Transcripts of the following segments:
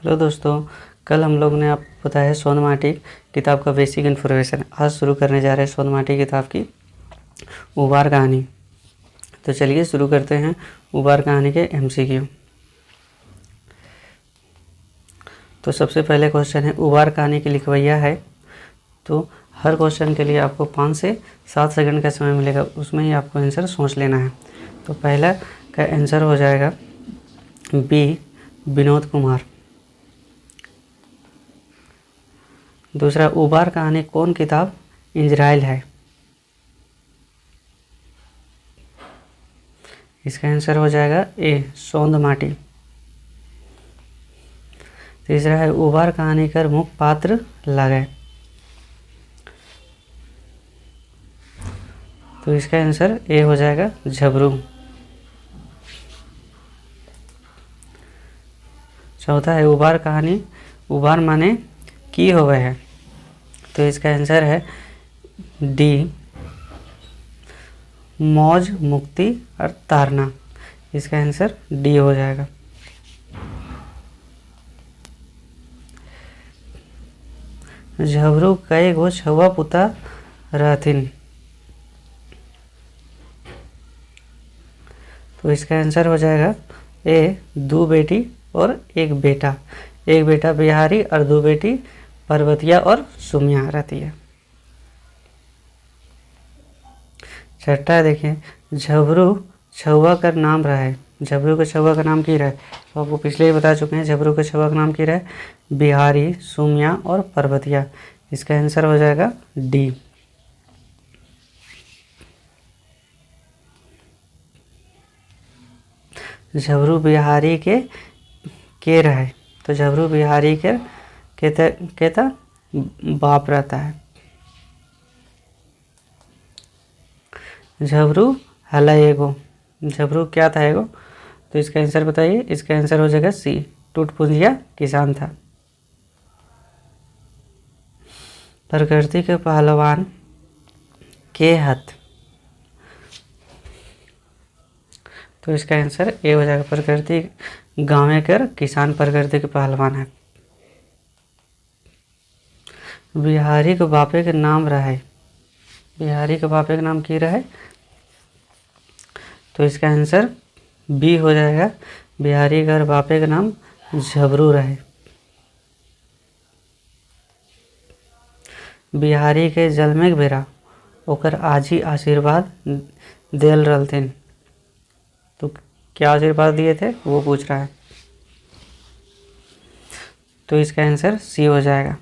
Hello दोस्तों, कल हम लोग ने आपको बताया सोन माटी किताब का बेसिक इन्फॉर्मेशन। आज शुरू करने जा रहे हैं सोन माटी किताब की उबार कहानी। तो चलिए शुरू करते हैं उबार कहानी के एमसीक्यू। तो सबसे पहले क्वेश्चन है, उबार कहानी की लिखवैया है। तो हर क्वेश्चन के लिए आपको 5 से 7 सेकंड का समय मिलेगा, उसमें ही आपको आंसर सोच लेना है। तो पहला का आंसर हो जाएगा बी, विनोद कुमार। दूसरा, उबार कहानी कौन किताब इजराइल है? इसका आंसर हो जाएगा ए, सोंद माटी। तीसरा है, उबार कहानी कर मुख्य पात्र लगे। तो इसका आंसर ए हो जाएगा, झबरू। चौथा है, उबार कहानी उबार माने की हो गए है। तो इसका आंसर है डी, मौज, मुक्ति और तारना। इसका आंसर डी हो जाएगा। झबरू कई गो छुआ पुता रहथिन। तो इसका आंसर हो जाएगा ए, 2 बेटी और 1 बेटा। 1 बेटा बिहारी और 2 बेटी पर्वतिया और सुमिया रहती है। छठा देखिए, झबरू छुआ का नाम रहा है। झबरू के छुआ का नाम की रहा है, तो आपको पिछले ही बता चुके हैं। झबरू के छुआ का नाम की रहा है बिहारी, सुमिया और पर्वतिया। इसका आंसर हो जाएगा डी। झबरू बिहारी के रहे। तो झबरू बिहारी के बाप रहता है। झबरू हला एगो। झबरू क्या था एगो? तो इसका आंसर बताइए। इसका आंसर हो जाएगा सी, टूटपुंजिया किसान था। प्रकृति के पहलवान के हथ। तो इसका आंसर ए हो जाएगा, प्रकृति गाँव कर किसान प्रकृति के पहलवान है। बिहारी के बापे के नाम रहे। बिहारी के बापे का नाम की रहे। तो इसका आंसर बी हो जाएगा, बिहारी घर बापे का नाम झबरू रहे। बिहारी के जन्मे के बेरा ओकर आजी आशीर्वाद देल रहथिन। तो क्या आशीर्वाद दिए थे वो पूछ रहा है। तो इसका आंसर सी हो जाएगा,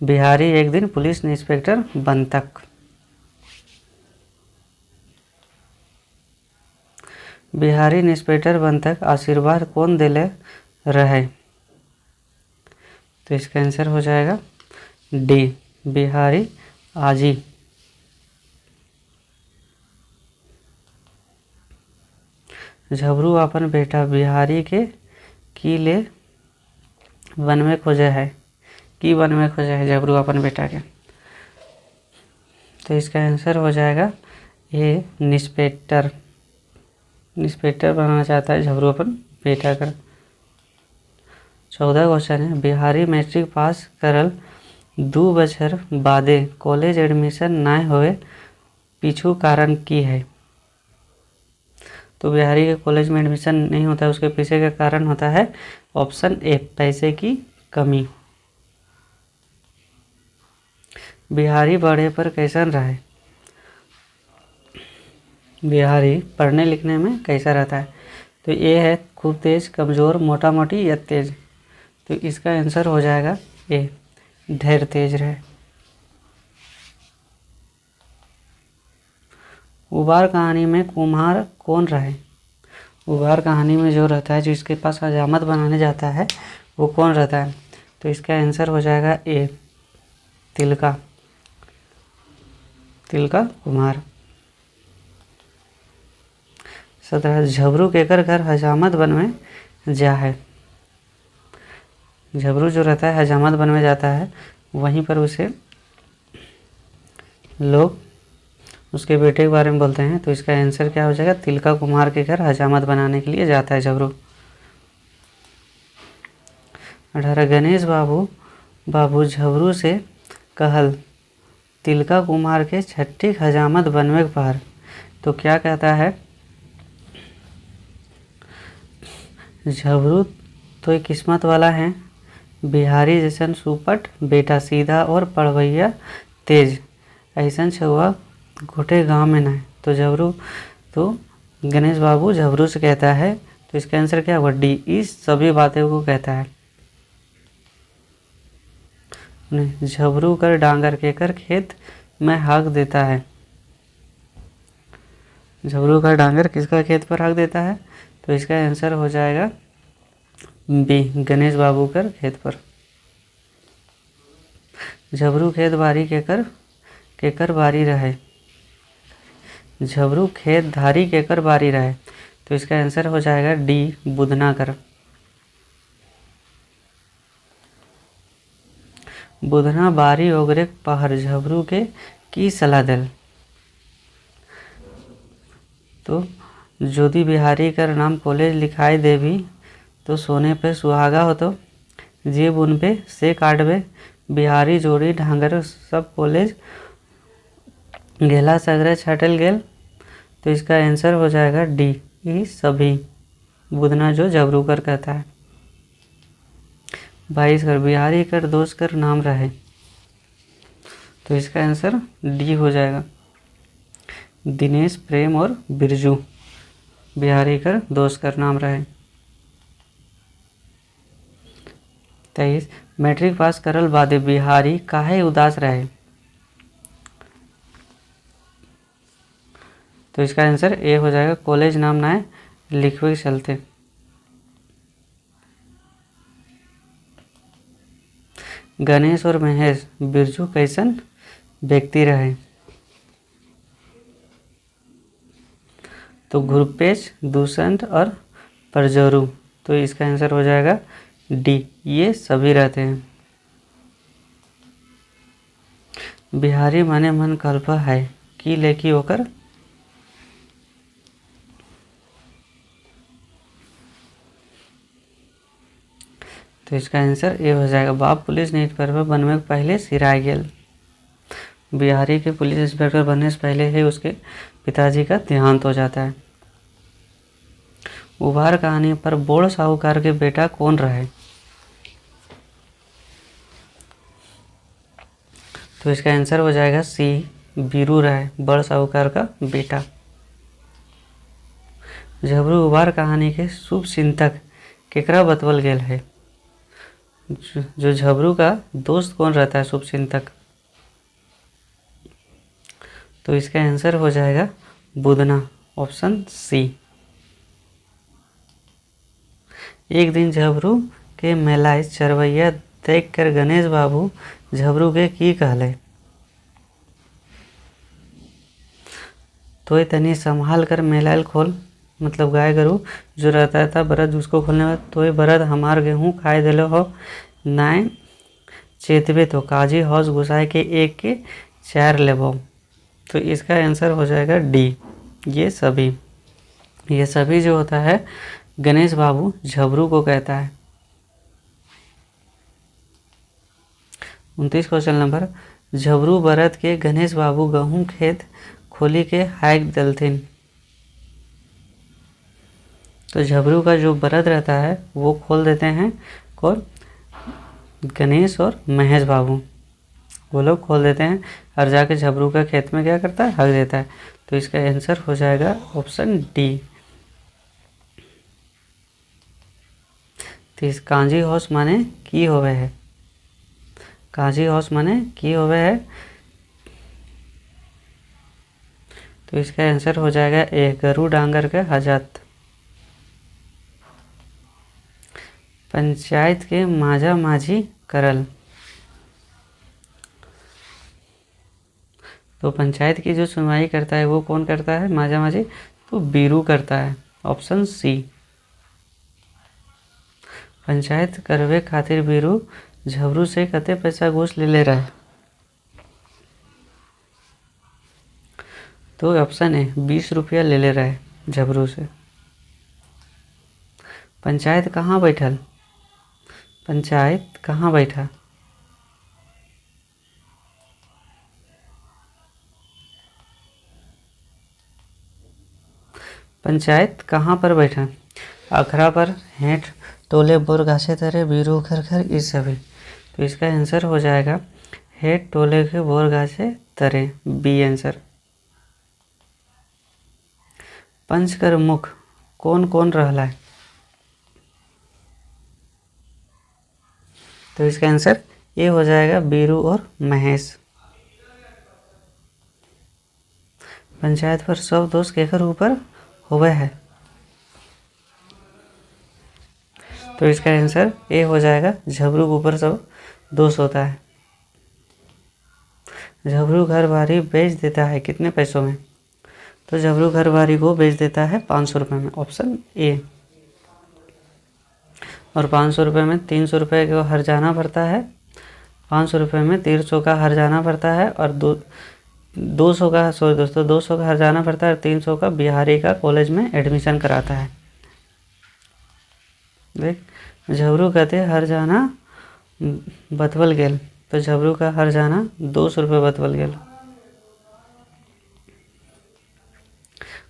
बिहारी एक दिन पुलिस इंस्पेक्टर बनतक। बिहारी इंस्पेक्टर बनतक आशीर्वाद कौन दिले रहे? तो इसका आंसर हो जाएगा डी, बिहारी आजी। झबरू अपन बेटा बिहारी के की ले वन में खोजे है। की वन में खोजे है झबरू अपन बेटा के? तो इसका आंसर हो जाएगा ए, इंस्पेक्टर। इंस्पेक्टर बनाना चाहता है झबरू अपन बेटा का। 14 क्वेश्चन है, बिहारी मैट्रिक पास करल 2 बछर बादे कॉलेज एडमिशन ना होए पीछू कारण की है? तो बिहारी के कॉलेज में एडमिशन नहीं होता है, उसके पीछे का कारण होता है ऑप्शन ए, पैसे की कमी। बिहारी बड़े पर कैसन रहे? बिहारी पढ़ने लिखने में कैसा रहता है? तो ये है खूब तेज, कमज़ोर, मोटा मोटी या तेज। तो इसका आंसर हो जाएगा ए, ढेर तेज रहे। उबार कहानी में कुम्हार कौन रहे? उबार कहानी में जो रहता है, जिसके पास हजामत बनाने जाता है, वो कौन रहता है? तो इसका आंसर हो जाएगा ए, तिलका। तिलका कुम्हार। 17, झबरू केकर घर हजामत बन में जा है। झबरू जो रहता है हजामत बन में जाता है, वहीं पर उसे लोग उसके बेटे के बारे में बोलते हैं। तो इसका आंसर क्या हो जाएगा, तिलका कुम्हार के घर हजामत बनाने के लिए जाता है झबरू। 18 गणेश बाबू झबरू से कहल तिलका कुमार के छठी हजामत बनवे पहर। तो क्या कहता है, झबरू तो एक किस्मत वाला है, बिहारी जैसन सुपट बेटा सीधा और पढ़वैया तेज, ऐसन छुआ घोटे गांव में ना है। तो झबरू तो गणेश बाबू झबरू से कहता है, तो इसका आंसर क्या होगा, डी, इस सभी बातों को कहता है। झबरू कर डांगर के कर खेत में हक देता है। झबरू का डांगर किसका खेत पर हक देता है, तो इसका आंसर हो जाएगा बी, गणेश बाबू कर खेत पर। झबरू खेत बारी केकर बारी रहे। झबरू खेत धारी केकर बारी रहे। तो इसका आंसर हो जाएगा डी, बुधना कर। बुधना बारी ओगरे पहर झबरू के की सलाह दल। तो ज्योति बिहारी कर नाम कॉलेज लिखाई देवी, तो सोने पे सुहागा हो तो जेब उन पे से काटबे, बिहारी जोड़ी ढांगर सब कॉलेज गेला सगरे छटल गेल। तो इसका आंसर हो जाएगा डी, ये सभी, बुधना जो झबरू कर कहता है। 22 कर बिहारी कर दोस्त कर नाम रहे। तो इसका आंसर डी हो जाएगा, दिनेश प्रेम और बिरजू बिहारी कर दोस्त कर नाम रहे। 23 मैट्रिक पास करल बादे बिहारी काहे उदास रहे। तो इसका आंसर ए हो जाएगा, कॉलेज नाम ना है लिखवे के चलते। गणेश और महेश बिरजू कैसन व्यक्ति रहे। तो घुरपेच दूषण और परजोरू। तो इसका आंसर हो जाएगा डी, ये सभी रहते हैं। बिहारी माने मन कल्प है की लेकी होकर। तो इसका आंसर ए हो जाएगा, बाप पुलिस इंस्पेक्टर बनने के पहले सिराय गेल। बिहारी के पुलिस इंस्पेक्टर बनने से पहले ही उसके पिताजी का देहांत हो जाता है। उभार कहानी पर बोड़ साहूकार के बेटा कौन रहे। तो इसका आंसर हो जाएगा सी, बीरू रहे, बड़ साहूकार का बेटा। झबरू उभार कहानी के शुभ चिंतक केकरा बतवल गेल है। जो झबरू का दोस्त कौन रहता है शुभ चिंतक। तो इसका आंसर हो जाएगा बुधना, ऑप्शन सी। एक दिन झबरू के मेलाय चरवैया देख कर गणेश बाबू झबरू के की कहले। तो तनी संभाल कर मेलायल खोल, मतलब गाय गरू जो रहता था बरद उसको खोलने में, तो बरद हमार गेहूँ खाए दिलो हो, नाय चेतवे तो काजी हौस घुसाए के एक के 4 लेबो। तो इसका आंसर हो जाएगा डी, ये सभी जो होता है गणेश बाबू झबरू को कहता है। 29 क्वेश्चन नंबर, झबरू बरद के गणेश बाबू गेहूँ खेत खोली के हाइक दलथिन। तो झबरू का जो बरद रहता है वो खोल देते हैं, कौन, गणेश और महेश बाबू, वो लोग खोल देते हैं और जाके झबरू का खेत में क्या करता है, हक देता है। तो इसका आंसर हो जाएगा ऑप्शन डी। तो इस कांजी हौस माने की होवे है। कांजी हौस माने की होवे है। तो इसका आंसर हो जाएगा ए, गरु डांगर के हजत। पंचायत के माझा माझी करल। तो पंचायत की जो सुनवाई करता है वो कौन करता है, माझा माझी, तो बीरू करता है, ऑप्शन सी। पंचायत करवे खातिर बीरू झबरू से कते पैसा घूस ले रहा है। तो ऑप्शन है 20 रुपया ले रहा है झबरू से। पंचायत कहाँ बैठल, पंचायत कहाँ बैठा? पंचायत कहाँ पर बैठा? अखरा पर, हेठ, टोले बोर गाछे तरे, बीरू घर घर, इस सभी। तो इसका आंसर हो जाएगा हेठ टोले के बोर गाछे तरे, बी आंसर। पंच कर मुख कौन कौन रहला है? तो इसका आंसर ये हो जाएगा बीरू और महेश। पंचायत पर सब दोष केकर ऊपर होवे है? तो इसका आंसर ए हो जाएगा झबरू के ऊपर सब दोष होता है। झबरू घर बारी बेच देता है कितने पैसों में? तो झबरू घर बारी को बेच देता है 500 रुपये में, ऑप्शन ए। और 500 रुपये में 300 रुपये को हर्जाना पड़ता है, 500 रुपये में 300 का हर्जाना पड़ता है, और 200 का, सॉरी दोस्तों, 200 का हर्जाना पड़ता है और 300 का बिहारी का कॉलेज में एडमिशन कराता है। देख, झबरू कहते हर्जाना बतवल गेल, तो झबरू का हर्जाना 200 रुपये बतवल गेल।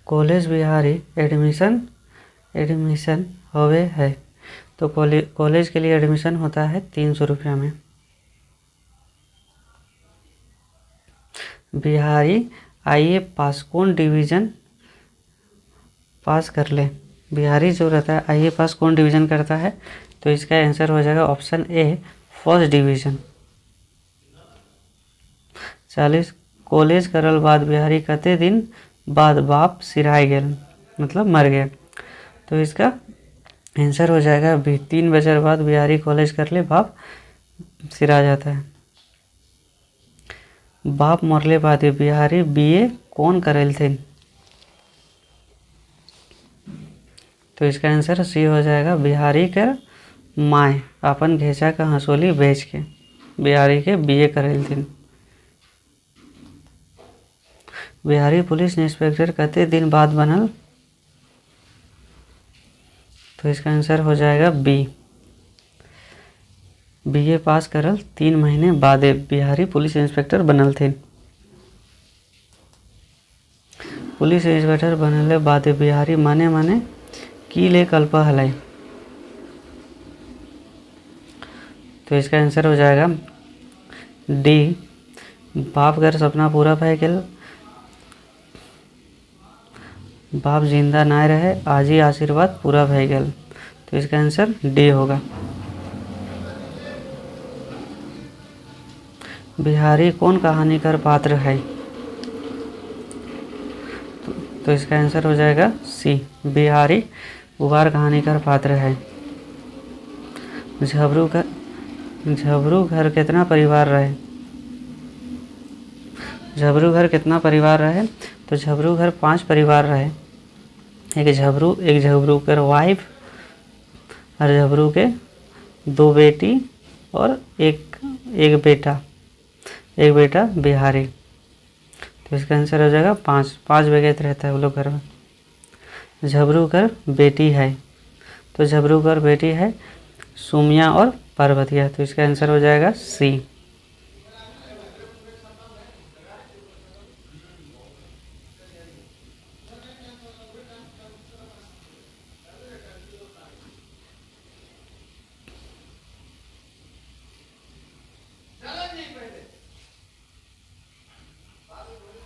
कॉलेज बिहारी एडमिशन होवे है, तो कॉलेज के लिए एडमिशन होता है 300 रुपया में। बिहारी आईए पास कौन डिवीज़न पास कर ले? बिहारी जो रहता है आईए पास कौन डिवीज़न करता है? तो इसका आंसर हो जाएगा option A, first division. 40 college करल बाद बिहारी कते दिन बाद बाप सिराय गेल, मतलब मर गए। तो इसका आंसर हो जाएगा बी, 3 बছর बाद बिहारी कॉलेज कर ले बाप सिरा जाता है। बाप मरले बाद बिहारी बीए कौन करेल थे? तो इसका आंसर सी हो जाएगा, बिहारी कर माए अपन घेचा का हंसोली बेच के बिहारी के बीए करेल थे। बिहारी पुलिस इंस्पेक्टर कते दिन बाद बनल? तो इसका आंसर हो जाएगा बी, बीए पास करल 3 महीने बाद बिहारी पुलिस इंस्पेक्टर बनल थे। पुलिस इंस्पेक्टर बनले बाद बिहारी माने की ले कल्प हलै? तो इसका आंसर हो जाएगा डी, बाप घर सपना पूरा भय गेल, बाप जिंदा ना रहे आज ही आशीर्वाद पूरा भय गेल। तो इसका आंसर डी होगा। बिहारी कौन कहानीकार पात्र है? तो इसका आंसर हो जाएगा सी, बिहारी उबार कहानीकार पात्र है। झबरू घर कितना परिवार रहे? झबरू घर कितना परिवार रहे? तो झबरू घर 5 परिवार रहे। एक झबरू कर वाइफ, और झबरू के 2 बेटी और एक बेटा बिहारी। तो इसका आंसर हो जाएगा 5 बगैत रहता है वो लोग घर में। झबरू कर बेटी है, तो झबरू कर बेटी है सुमिया और पार्वतिया। तो इसका आंसर हो जाएगा सी।